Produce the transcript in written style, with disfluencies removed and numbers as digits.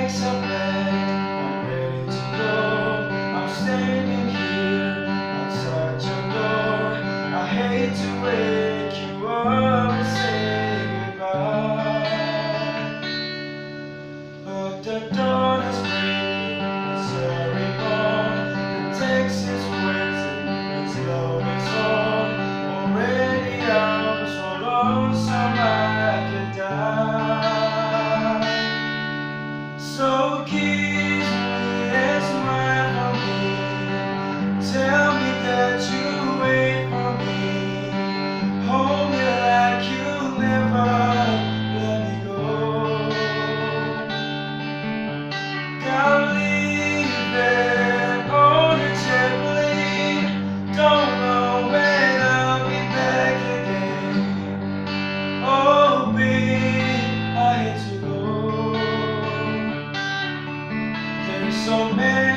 bags are packed, I'm ready to go. I'm standing here outside your door. I hate to wake you up and say goodbye, but the dawn is breaking, it's early morn. The text is waiting, it's loading on. Already I'm so lonesome I could die. So kiss me and smile for me. Tell me that you wait for me. Hold me like you'll never let me go. Gotta leave it on a jet plane. Don't know when I'll be back again. Oh, babe, I hate to go. There's so many